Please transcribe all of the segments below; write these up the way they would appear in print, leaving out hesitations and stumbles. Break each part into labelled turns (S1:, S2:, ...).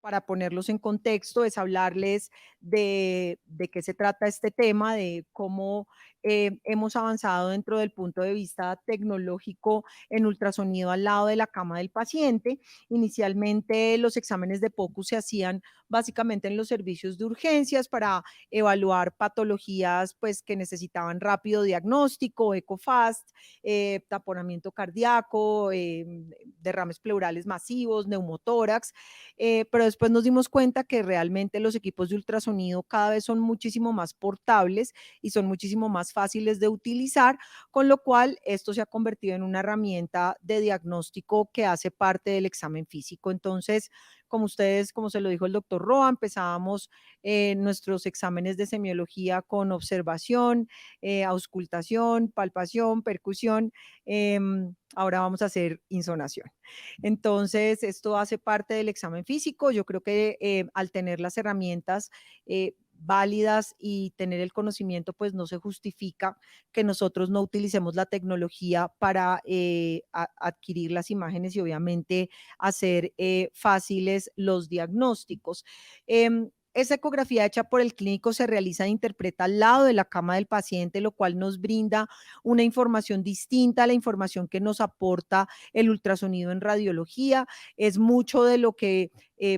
S1: para ponerlos en contexto, es hablarles de qué se trata este tema, de cómo hemos avanzado dentro del punto de vista tecnológico en ultrasonido al lado de la cama del paciente. Inicialmente los exámenes de POCUS se hacían básicamente en los servicios de urgencias para evaluar patologías pues, que necesitaban rápido diagnóstico, ECOFAST, taponamiento cardíaco, derrames pleurales masivos, neumotórax, pero después nos dimos cuenta que realmente los equipos de ultrasonido cada vez son muchísimo más portables y son muchísimo más fáciles de utilizar, con lo cual esto se ha convertido en una herramienta de diagnóstico que hace parte del examen físico. Entonces, como se lo dijo el doctor Roa, empezábamos nuestros exámenes de semiología con observación, auscultación, palpación, percusión. Ahora vamos a hacer insonación. Entonces, esto hace parte del examen físico. Yo creo que al tener las herramientas válidas y tener el conocimiento, pues no se justifica que nosotros no utilicemos la tecnología para adquirir las imágenes y obviamente hacer fáciles los diagnósticos. Esa ecografía hecha por el clínico se realiza e interpreta al lado de la cama del paciente, lo cual nos brinda una información distinta a la información que nos aporta el ultrasonido en radiología. Es mucho de lo que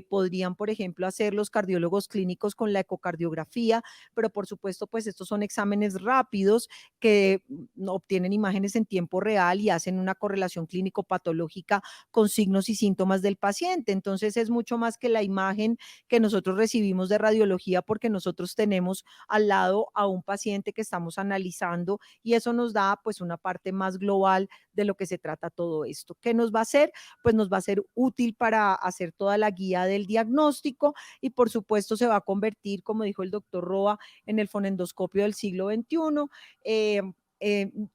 S1: podrían, por ejemplo, hacer los cardiólogos clínicos con la ecocardiografía, pero por supuesto, pues estos son exámenes rápidos que obtienen imágenes en tiempo real y hacen una correlación clínico-patológica con signos y síntomas del paciente. Entonces es mucho más que la imagen que nosotros recibimos de radiología porque nosotros tenemos al lado a un paciente que estamos analizando y eso nos da pues una parte más global de lo que se trata todo esto. ¿Qué nos va a hacer? Pues nos va a ser útil para hacer toda la guía del diagnóstico y por supuesto se va a convertir, como dijo el doctor Roa, en el fonendoscopio del siglo XXI.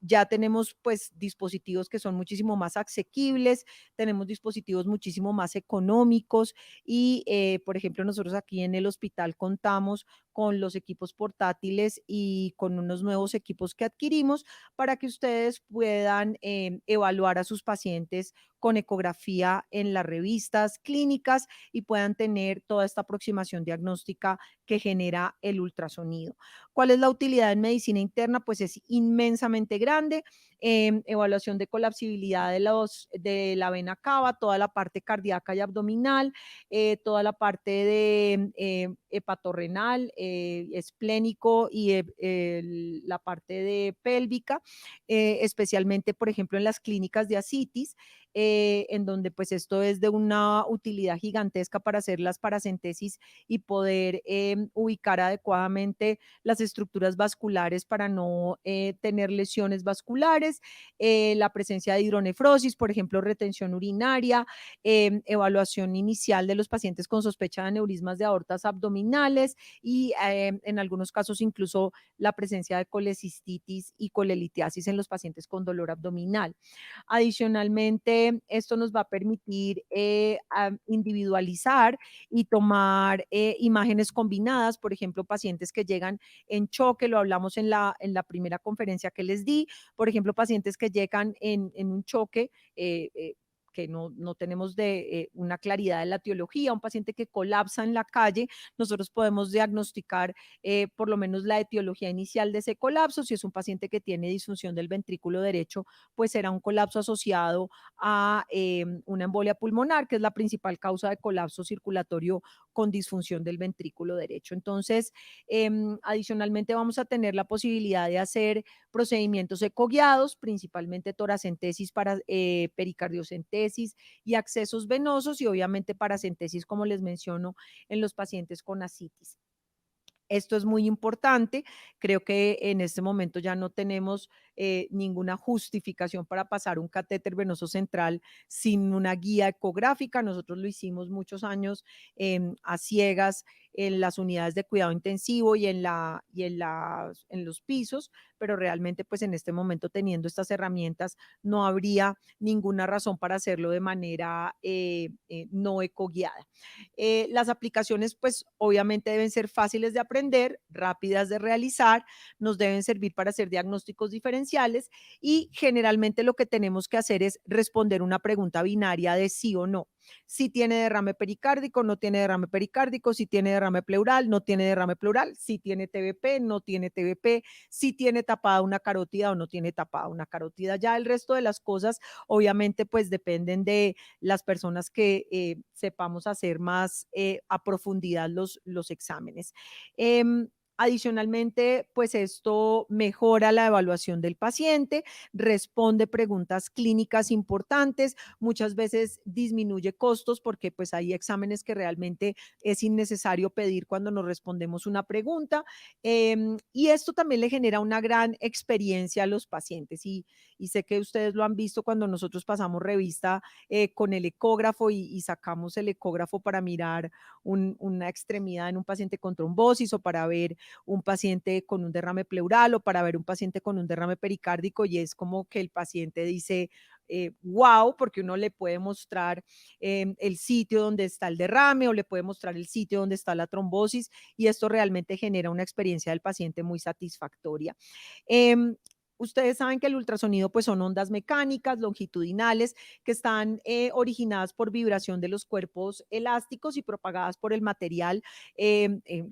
S1: Ya tenemos pues dispositivos que son muchísimo más asequibles, tenemos dispositivos muchísimo más económicos y, por ejemplo, nosotros aquí en el hospital contamos con los equipos portátiles y con unos nuevos equipos que adquirimos para que ustedes puedan evaluar a sus pacientes con ecografía en las revistas clínicas y puedan tener toda esta aproximación diagnóstica que genera el ultrasonido. ¿Cuál es la utilidad en medicina interna? Pues es inmensamente grande. Evaluación de colapsibilidad de la vena cava, toda la parte cardíaca y abdominal, toda la parte de hepatorrenal, esplénico y la parte de pélvica, especialmente, por ejemplo, en las clínicas de ascitis, en donde pues esto es de una utilidad gigantesca para hacer las paracentesis y poder ubicar adecuadamente las estructuras vasculares para no tener lesiones vasculares, la presencia de hidronefrosis, por ejemplo, retención urinaria, evaluación inicial de los pacientes con sospecha de aneurismas de aortas abdominales y en algunos casos incluso la presencia de colecistitis y colelitiasis en los pacientes con dolor abdominal. Adicionalmente, esto nos va a permitir individualizar y tomar imágenes combinadas, por ejemplo, pacientes que llegan en choque, lo hablamos en la primera conferencia que les di, por ejemplo, pacientes que llegan en un choque. Que no tenemos una claridad de la etiología, un paciente que colapsa en la calle, nosotros podemos diagnosticar por lo menos la etiología inicial de ese colapso. Si es un paciente que tiene disfunción del ventrículo derecho, pues será un colapso asociado a una embolia pulmonar, que es la principal causa de colapso circulatorio con disfunción del ventrículo derecho. Entonces, adicionalmente vamos a tener la posibilidad de hacer procedimientos ecoguiados, principalmente toracentesis para pericardiocentesis y accesos venosos y obviamente paracentesis, como les menciono, en los pacientes con ascitis. Esto es muy importante. Creo que en este momento ya no tenemos ninguna justificación para pasar un catéter venoso central sin una guía ecográfica. Nosotros lo hicimos muchos años a ciegas en las unidades de cuidado intensivo en los pisos, pero realmente pues en este momento teniendo estas herramientas no habría ninguna razón para hacerlo de manera no ecoguiada. Las aplicaciones, pues obviamente deben ser fáciles de aprender, rápidas de realizar, nos deben servir para hacer diagnósticos diferenciales y generalmente lo que tenemos que hacer es responder una pregunta binaria de sí o no. Si tiene derrame pericárdico, no tiene derrame pericárdico, si tiene derrame pleural, no tiene derrame pleural, si tiene TBP, no tiene TBP, si tiene tapada una carótida o no tiene tapada una carótida. Ya el resto de las cosas, obviamente, pues dependen de las personas que sepamos hacer más a profundidad los exámenes. Adicionalmente, pues esto mejora la evaluación del paciente, responde preguntas clínicas importantes, muchas veces disminuye costos porque pues hay exámenes que realmente es innecesario pedir cuando nos respondemos una pregunta, y esto también le genera una gran experiencia a los pacientes y sé que ustedes lo han visto cuando nosotros pasamos revista con el ecógrafo y sacamos el ecógrafo para mirar una extremidad en un paciente con trombosis o para ver un paciente con un derrame pleural o para ver un paciente con un derrame pericárdico y es como que el paciente dice, wow, porque uno le puede mostrar el sitio donde está el derrame o le puede mostrar el sitio donde está la trombosis y esto realmente genera una experiencia del paciente muy satisfactoria. Eh, Ustedes saben que el ultrasonido pues son ondas mecánicas longitudinales que están originadas por vibración de los cuerpos elásticos y propagadas por el material,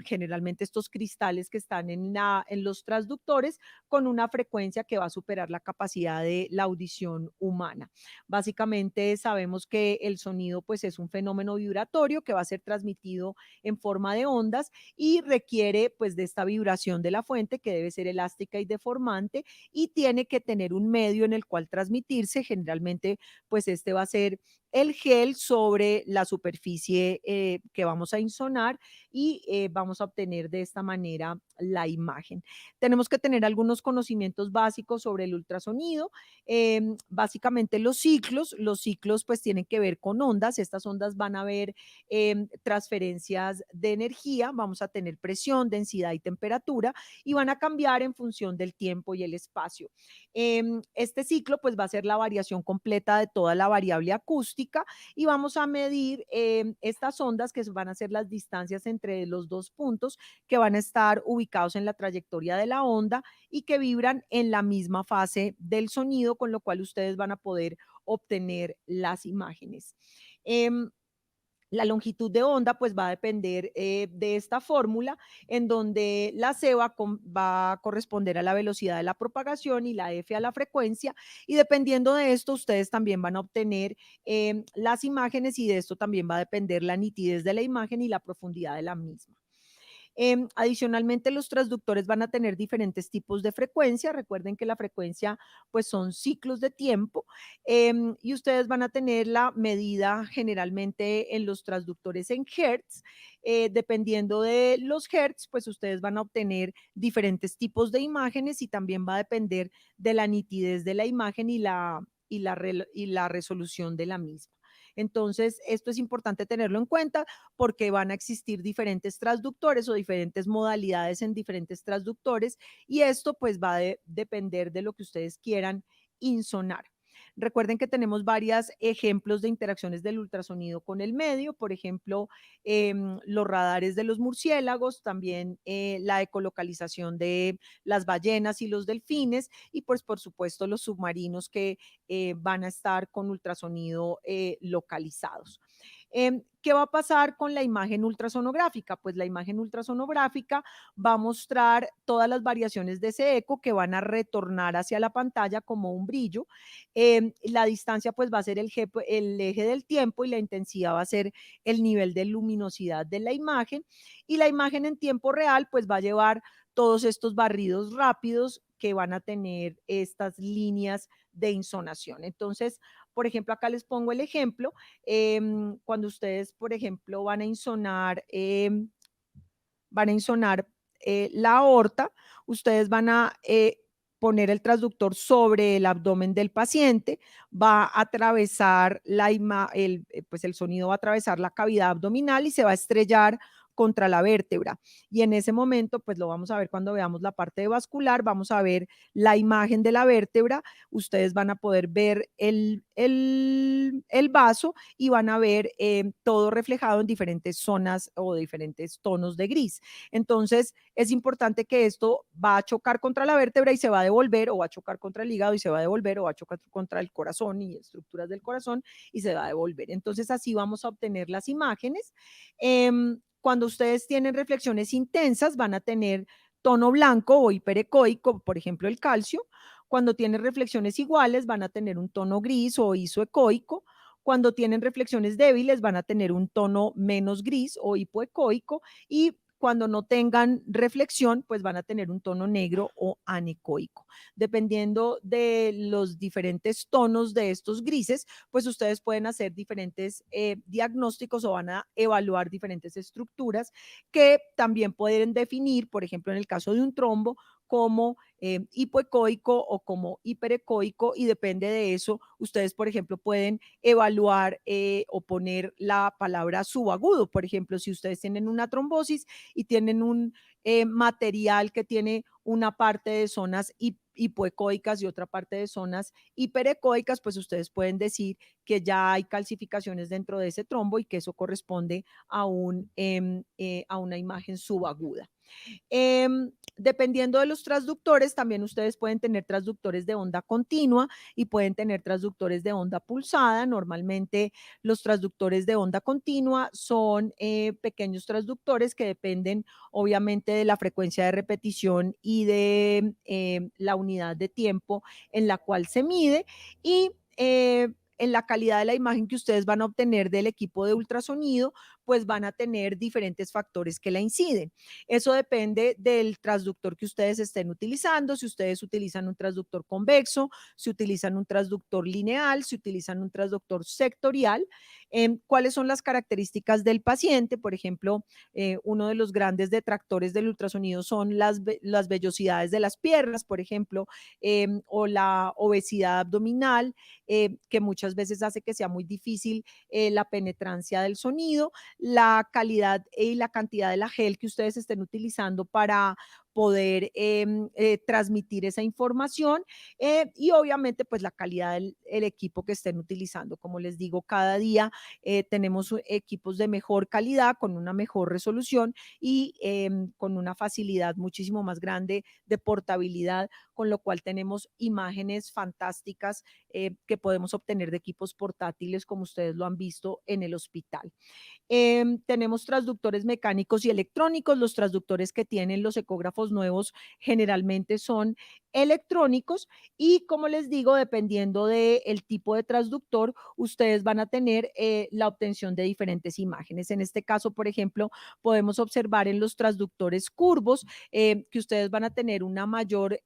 S1: generalmente estos cristales que están en los transductores con una frecuencia que va a superar la capacidad de la audición humana. Básicamente sabemos que el sonido pues es un fenómeno vibratorio que va a ser transmitido en forma de ondas y requiere pues de esta vibración de la fuente que debe ser elástica y deformante y tiene que tener un medio en el cual transmitirse. Generalmente pues este va a ser el gel sobre la superficie que vamos a insonar y vamos a obtener de esta manera la imagen. Tenemos que tener algunos conocimientos básicos sobre el ultrasonido, básicamente los ciclos pues tienen que ver con ondas, estas ondas van a ver transferencias de energía, vamos a tener presión, densidad y temperatura y van a cambiar en función del tiempo y el espacio. Este ciclo pues va a ser la variación completa de toda la variable acústica y vamos a medir estas ondas que van a ser las distancias entre los dos puntos que van a estar ubicados en la trayectoria de la onda y que vibran en la misma fase del sonido, con lo cual ustedes van a poder obtener las imágenes. La longitud de onda pues va a depender de esta fórmula en donde la C va a corresponder a la velocidad de la propagación y la F a la frecuencia y dependiendo de esto ustedes también van a obtener las imágenes y de esto también va a depender la nitidez de la imagen y la profundidad de la misma. Adicionalmente, los transductores van a tener diferentes tipos de frecuencia. Recuerden que la frecuencia, pues, son ciclos de tiempo y ustedes van a tener la medida generalmente en los transductores en hertz. Dependiendo de los hertz, pues ustedes van a obtener diferentes tipos de imágenes y también va a depender de la nitidez de la imagen y la resolución de la misma. Entonces, esto es importante tenerlo en cuenta porque van a existir diferentes transductores o diferentes modalidades en diferentes transductores y esto pues va a depender de lo que ustedes quieran insonar. Recuerden que tenemos varios ejemplos de interacciones del ultrasonido con el medio, por ejemplo, los radares de los murciélagos, también la ecolocalización de las ballenas y los delfines y pues por supuesto los submarinos que van a estar con ultrasonido localizados. ¿Qué va a pasar con la imagen ultrasonográfica? Pues la imagen ultrasonográfica va a mostrar todas las variaciones de ese eco que van a retornar hacia la pantalla como un brillo. La distancia pues va a ser el eje del tiempo y la intensidad va a ser el nivel de luminosidad de la imagen y la imagen en tiempo real pues va a llevar todos estos barridos rápidos que van a tener estas líneas de insonación. Entonces, por ejemplo, acá les pongo el ejemplo, cuando ustedes, por ejemplo, van a insonar la aorta, ustedes van a poner el transductor sobre el abdomen del paciente, va a atravesar pues el sonido va a atravesar la cavidad abdominal y se va a estrellar contra la vértebra. Y en ese momento, pues lo vamos a ver cuando veamos la parte vascular, vamos a ver la imagen de la vértebra, ustedes van a poder ver el vaso y van a ver todo reflejado en diferentes zonas o diferentes tonos de gris. Entonces, es importante que esto va a chocar contra la vértebra y se va a devolver, o va a chocar contra el hígado y se va a devolver, o va a chocar contra el corazón y estructuras del corazón y se va a devolver. Entonces, así vamos a obtener las imágenes. Cuando ustedes tienen reflexiones intensas, van a tener tono blanco o hiperecoico, por ejemplo, el calcio. Cuando tienen reflexiones iguales, van a tener un tono gris o isoecoico. Cuando tienen reflexiones débiles, van a tener un tono menos gris o hipoecoico. Y cuando no tengan reflexión, pues van a tener un tono negro o anecoico. Dependiendo de los diferentes tonos de estos grises, pues ustedes pueden hacer diferentes diagnósticos o van a evaluar diferentes estructuras que también pueden definir, por ejemplo, en el caso de un trombo, como hipoecoico o como hiperecoico, y depende de eso, ustedes, por ejemplo, pueden evaluar o poner la palabra subagudo. Por ejemplo, si ustedes tienen una trombosis y tienen un material que tiene una parte de zonas hipoecoicas y otra parte de zonas hiperecoicas, pues ustedes pueden decir que ya hay calcificaciones dentro de ese trombo y que eso corresponde a una imagen subaguda. Dependiendo de los transductores, también ustedes pueden tener transductores de onda continua y pueden tener transductores de onda pulsada. Normalmente los transductores de onda continua son pequeños transductores que dependen obviamente de la frecuencia de repetición y de la unidad de tiempo en la cual se mide, y en la calidad de la imagen que ustedes van a obtener del equipo de ultrasonido, pues van a tener diferentes factores que la inciden. Eso depende del transductor que ustedes estén utilizando, si ustedes utilizan un transductor convexo, si utilizan un transductor lineal, si utilizan un transductor sectorial. ¿Cuáles son las características del paciente? Por ejemplo, uno de los grandes detractores del ultrasonido son las vellosidades de las piernas, por ejemplo, o la obesidad abdominal, que muchas veces hace que sea muy difícil la penetrancia del sonido, la calidad y la cantidad de la gel que ustedes estén utilizando para poder transmitir esa información, y obviamente pues la calidad del el equipo que estén utilizando. Como les digo, cada día tenemos equipos de mejor calidad, con una mejor resolución y con una facilidad muchísimo más grande de portabilidad, con lo cual tenemos imágenes fantásticas que podemos obtener de equipos portátiles como ustedes lo han visto en el hospital. Tenemos transductores mecánicos y electrónicos. Los transductores que tienen los ecógrafos nuevos generalmente son electrónicos, y como les digo, dependiendo del tipo de transductor, ustedes van a tener la obtención de diferentes imágenes. En este caso, por ejemplo, podemos observar en los transductores curvos que ustedes van a tener una mayor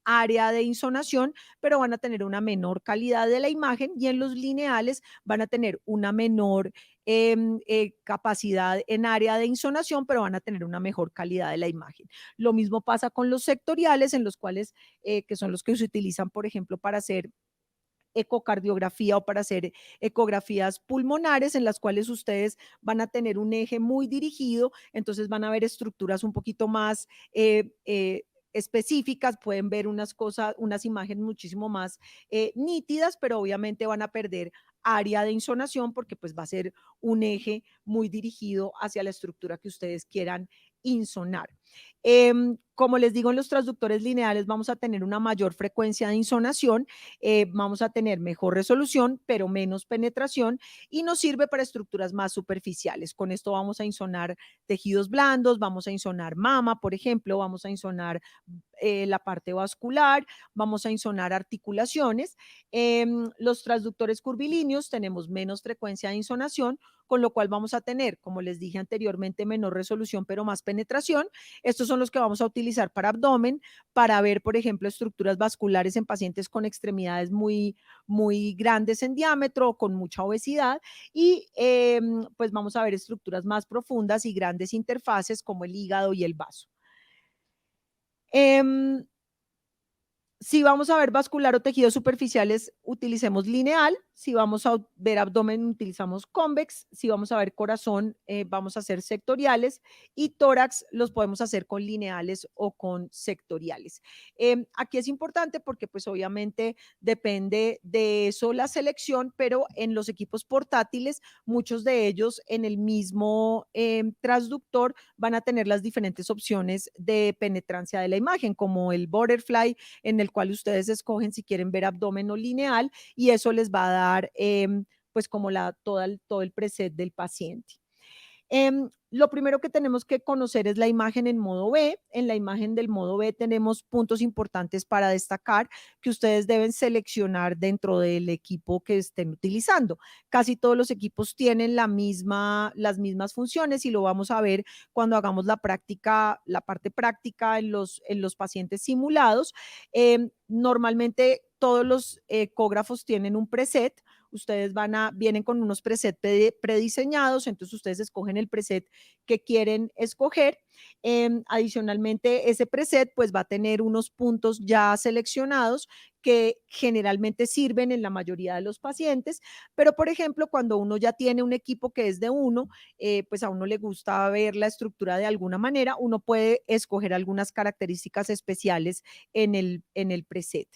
S1: área de insonación, pero van a tener una menor calidad de la imagen, y en los lineales van a tener una menor capacidad en área de insonación, pero van a tener una mejor calidad de la imagen. Lo mismo pasa con los sectoriales, en los cuales, que son los que se utilizan, por ejemplo, para hacer ecocardiografía o para hacer ecografías pulmonares, en las cuales ustedes van a tener un eje muy dirigido, entonces van a ver estructuras un poquito más específicas, pueden ver unas cosas, unas imágenes muchísimo más nítidas, pero obviamente van a perder área de insonación porque pues va a ser un eje muy dirigido hacia la estructura que ustedes quieran insonar. Como les digo, en los transductores lineales vamos a tener una mayor frecuencia de insonación, vamos a tener mejor resolución, pero menos penetración, y nos sirve para estructuras más superficiales. Con esto vamos a insonar tejidos blandos, vamos a insonar mama, por ejemplo, vamos a insonar la parte vascular, vamos a insonar articulaciones. Los transductores curvilíneos tenemos menos frecuencia de insonación, con lo cual vamos a tener, como les dije anteriormente, menor resolución, pero más penetración. Estos son los que vamos a utilizar para abdomen, para ver, por ejemplo, estructuras vasculares en pacientes con extremidades muy grandes en diámetro o con mucha obesidad, y pues vamos a ver estructuras más profundas y grandes interfaces como el hígado y el vaso. Si vamos a ver vascular o tejidos superficiales, utilicemos lineal. Si vamos a ver abdomen, utilizamos convex. Si vamos a ver corazón, vamos a hacer sectoriales. Y tórax los podemos hacer con lineales o con sectoriales. Aquí es importante porque pues obviamente depende de eso la selección, pero en los equipos portátiles, muchos de ellos en el mismo transductor van a tener las diferentes opciones de penetrancia de la imagen, como el butterfly, en el cual ustedes escogen si quieren ver abdomen o lineal, y eso les va a dar pues como todo el preset del paciente. Lo primero que tenemos que conocer es la imagen en modo B. En la imagen del modo B tenemos puntos importantes para destacar que ustedes deben seleccionar dentro del equipo que estén utilizando. Casi todos los equipos tienen las mismas funciones y lo vamos a ver cuando hagamos la práctica, la parte práctica en los pacientes simulados. Normalmente todos los ecógrafos tienen un preset. Ustedes vienen con unos presets prediseñados, entonces ustedes escogen el preset que quieren escoger. Adicionalmente, ese preset pues va a tener unos puntos ya seleccionados que generalmente sirven en la mayoría de los pacientes, pero por ejemplo, cuando uno ya tiene un equipo que es de uno, pues a uno le gusta ver la estructura de alguna manera, uno puede escoger algunas características especiales en el preset.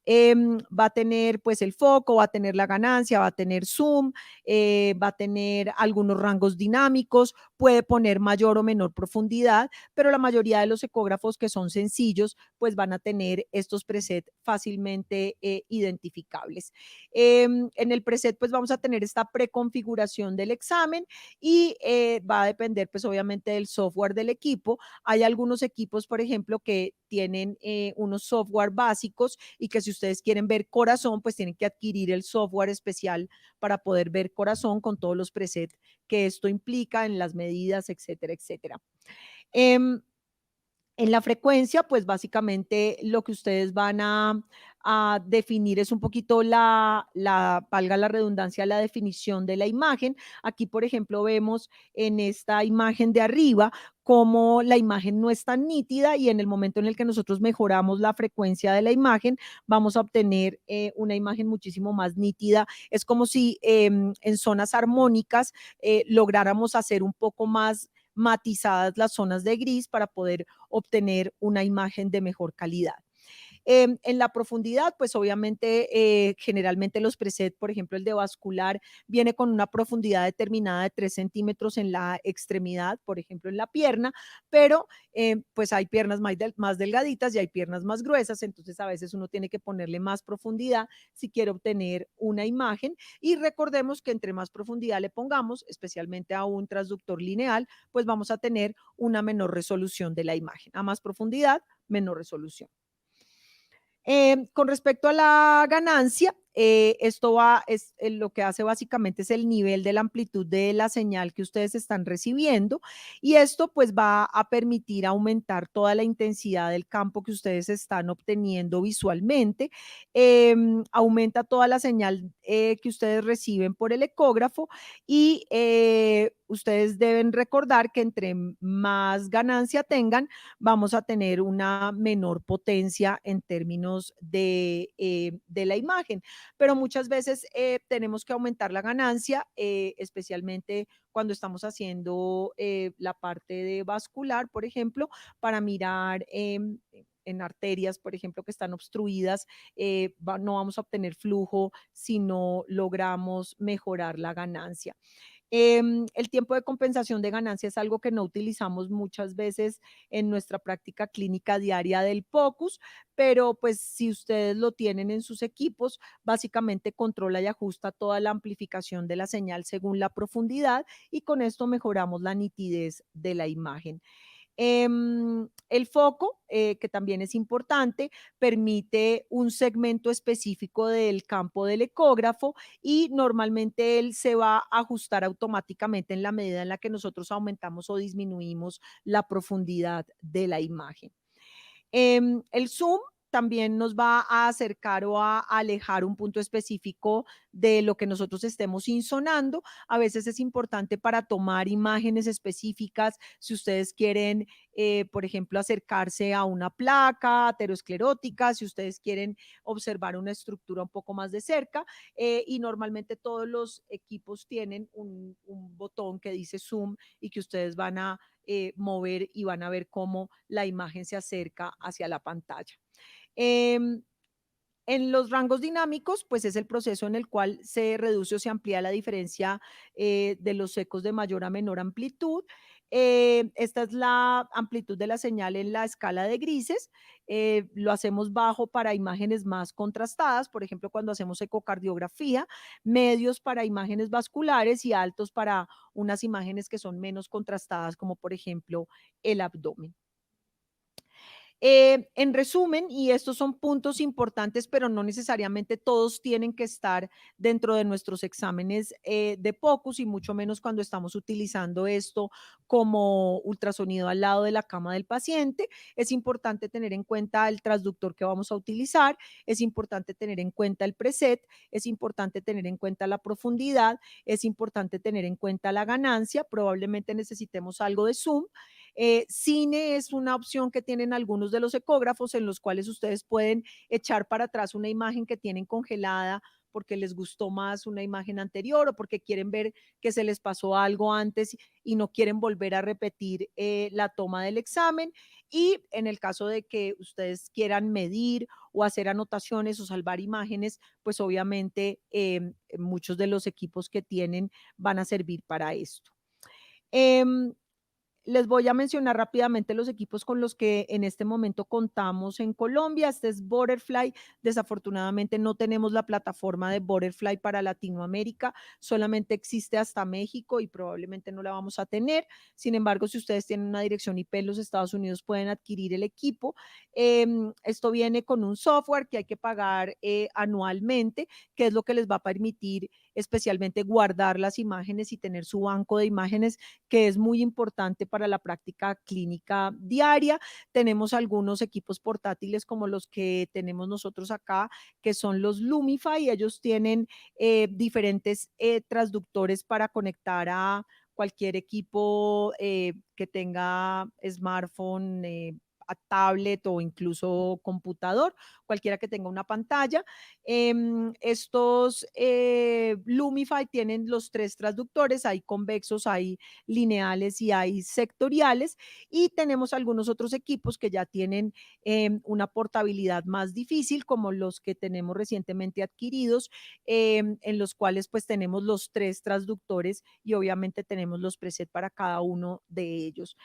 S1: Va a tener pues el foco, va a tener la ganancia, va a tener zoom, va a tener algunos rangos dinámicos, puede poner mayor o menor profundidad, pero la mayoría de los ecógrafos que son sencillos pues van a tener estos presets fácilmente identificables. En el preset pues vamos a tener esta preconfiguración del examen y va a depender pues obviamente del software del equipo. Hay algunos equipos, por ejemplo, que tienen unos software básicos y que si ustedes quieren ver corazón, pues tienen que adquirir el software especial para poder ver corazón con todos los presets que esto implica en las medidas, etcétera, etcétera. En la frecuencia, pues básicamente lo que ustedes van a definir es un poquito valga la redundancia, la definición de la imagen. Aquí, por ejemplo, vemos en esta imagen de arriba cómo la imagen no es tan nítida y en el momento en el que nosotros mejoramos la frecuencia de la imagen, vamos a obtener una imagen muchísimo más nítida. Es como si en zonas armónicas lográramos hacer un poco más matizadas las zonas de gris para poder obtener una imagen de mejor calidad. En la profundidad, pues obviamente, generalmente los presets, por ejemplo, el de vascular, viene con una profundidad determinada de 3 centímetros en la extremidad, por ejemplo, en la pierna, pero pues hay piernas más delgaditas y hay piernas más gruesas, entonces a veces uno tiene que ponerle más profundidad si quiere obtener una imagen. Y recordemos que entre más profundidad le pongamos, especialmente a un transductor lineal, pues vamos a tener una menor resolución de la imagen. A más profundidad, menor resolución. Con respecto a la ganancia, lo que hace básicamente es el nivel de la amplitud de la señal que ustedes están recibiendo y esto pues va a permitir aumentar toda la intensidad del campo que ustedes están obteniendo visualmente, aumenta toda la señal que ustedes reciben por el ecógrafo y ustedes deben recordar que entre más ganancia tengan, vamos a tener una menor potencia en términos de la imagen. Pero muchas veces tenemos que aumentar la ganancia, especialmente cuando estamos haciendo la parte de vascular, por ejemplo, para mirar en arterias, por ejemplo, que están obstruidas, no vamos a obtener flujo si no logramos mejorar la ganancia. El tiempo de compensación de ganancia es algo que no utilizamos muchas veces en nuestra práctica clínica diaria del POCUS, pero pues si ustedes lo tienen en sus equipos, básicamente controla y ajusta toda la amplificación de la señal según la profundidad y con esto mejoramos la nitidez de la imagen. El foco, que también es importante, permite un segmento específico del campo del ecógrafo y normalmente él se va a ajustar automáticamente en la medida en la que nosotros aumentamos o disminuimos la profundidad de la imagen. El zoom también nos va a acercar o a alejar un punto específico de lo que nosotros estemos insonando. A veces es importante para tomar imágenes específicas, si ustedes quieren, por ejemplo, acercarse a una placa aterosclerótica, si ustedes quieren observar una estructura un poco más de cerca, y normalmente todos los equipos tienen un botón que dice zoom y que ustedes van a mover y van a ver cómo la imagen se acerca hacia la pantalla. Em, en los rangos dinámicos, pues es el proceso en el cual se reduce o se amplía la diferencia de los ecos de mayor a menor amplitud. Esta es la amplitud de la señal en la escala de grises. Lo hacemos bajo para imágenes más contrastadas, por ejemplo, cuando hacemos ecocardiografía, medios para imágenes vasculares y altos para unas imágenes que son menos contrastadas, como por ejemplo el abdomen. En resumen, y estos son puntos importantes, pero no necesariamente todos tienen que estar dentro de nuestros exámenes de POCUS y mucho menos cuando estamos utilizando esto como ultrasonido al lado de la cama del paciente. Es importante tener en cuenta el transductor que vamos a utilizar, es importante tener en cuenta el preset, es importante tener en cuenta la profundidad, es importante tener en cuenta la ganancia, probablemente necesitemos algo de zoom. Cine es una opción que tienen algunos de los ecógrafos en los cuales ustedes pueden echar para atrás una imagen que tienen congelada porque les gustó más una imagen anterior o porque quieren ver que se les pasó algo antes y no quieren volver a repetir la toma del examen. Y en el caso de que ustedes quieran medir o hacer anotaciones o salvar imágenes, pues obviamente muchos de los equipos que tienen van a servir para esto. Em, Les voy a mencionar rápidamente los equipos con los que en este momento contamos en Colombia. Este es Butterfly. Desafortunadamente no tenemos la plataforma de Butterfly para Latinoamérica, solamente existe hasta México y probablemente no la vamos a tener. Sin embargo, si ustedes tienen una dirección IP en los Estados Unidos, pueden adquirir el equipo. Esto viene con un software que hay que pagar anualmente, que es lo que les va a permitir especialmente guardar las imágenes y tener su banco de imágenes, que es muy importante para la práctica clínica diaria. Tenemos algunos equipos portátiles como los que tenemos nosotros acá, que son los Lumify. Ellos tienen diferentes transductores para conectar a cualquier equipo que tenga smartphone, a tablet o incluso computador, cualquiera que tenga una pantalla. Estos Lumify tienen los tres transductores, hay convexos, hay lineales y hay sectoriales. Y tenemos algunos otros equipos que ya tienen una portabilidad más difícil, como los que tenemos recientemente adquiridos, en los cuales pues tenemos los tres transductores y obviamente tenemos los presets para cada uno de ellos.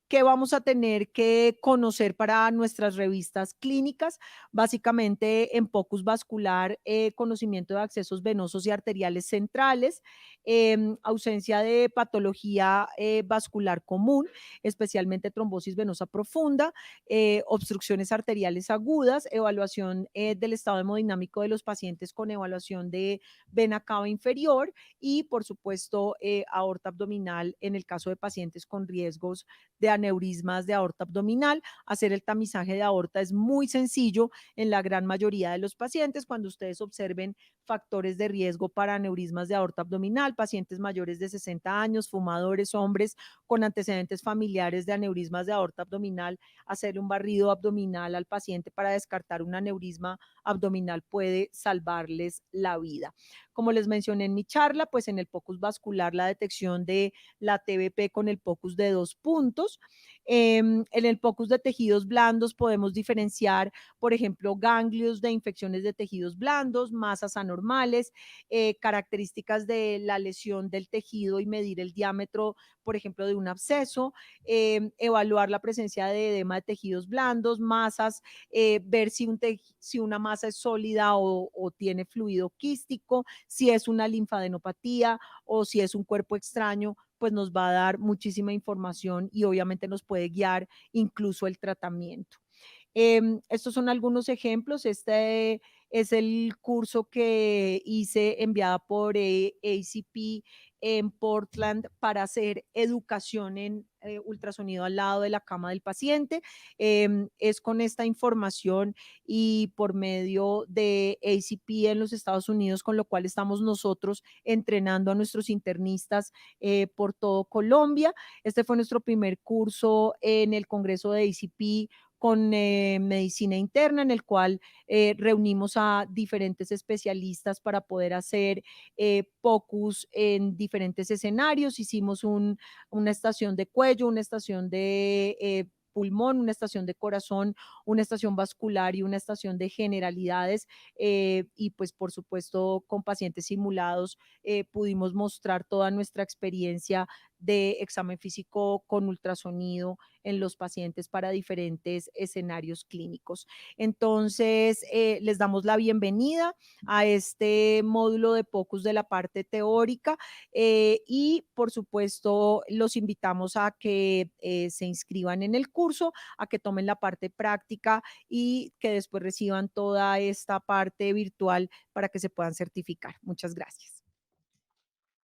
S1: ¿Qué vamos a tener que conocer para nuestras revistas clínicas? Básicamente en POCUS vascular, conocimiento de accesos venosos y arteriales centrales, ausencia de patología vascular común, especialmente trombosis venosa profunda, obstrucciones arteriales agudas, evaluación del estado hemodinámico de los pacientes con evaluación de vena cava inferior y, por supuesto, aorta abdominal en el caso de pacientes con riesgos de aneurismas de aorta abdominal. Hacer el tamizaje de aorta es muy sencillo en la gran mayoría de los pacientes. Cuando ustedes observen factores de riesgo para aneurismas de aorta abdominal, pacientes mayores de 60 años, fumadores, hombres con antecedentes familiares de aneurismas de aorta abdominal, hacerle un barrido abdominal al paciente para descartar un aneurisma abdominal puede salvarles la vida. Como les mencioné en mi charla, pues en el POCUS vascular la detección de la TBP con el POCUS de 2 puntos. En el POCUS de tejidos blandos podemos diferenciar, por ejemplo, ganglios de infecciones de tejidos blandos, masas anormales, características de la lesión del tejido y medir el diámetro, por ejemplo, de un absceso, evaluar la presencia de edema de tejidos blandos, masas, ver si una masa es sólida o tiene fluido quístico, si es una linfadenopatía o si es un cuerpo extraño, pues nos va a dar muchísima información y obviamente nos puede guiar incluso el tratamiento. Estos son algunos ejemplos. Este es el curso que hice enviada por ACP en Portland para hacer educación en ultrasonido al lado de la cama del paciente. Es con esta información y por medio de ACP en los Estados Unidos, con lo cual estamos nosotros entrenando a nuestros internistas por todo Colombia. Este fue nuestro primer curso en el Congreso de ACP con medicina interna, en el cual reunimos a diferentes especialistas para poder hacer POCUS en diferentes escenarios. Hicimos una estación de cuello, una estación de pulmón, una estación de corazón, una estación vascular y una estación de generalidades. Y pues por supuesto con pacientes simulados pudimos mostrar toda nuestra experiencia de examen físico con ultrasonido en los pacientes para diferentes escenarios clínicos. Entonces, les damos la bienvenida a este módulo de POCUS de la parte teórica y, por supuesto, los invitamos a que se inscriban en el curso, a que tomen la parte práctica y que después reciban toda esta parte virtual para que se puedan certificar. Muchas gracias.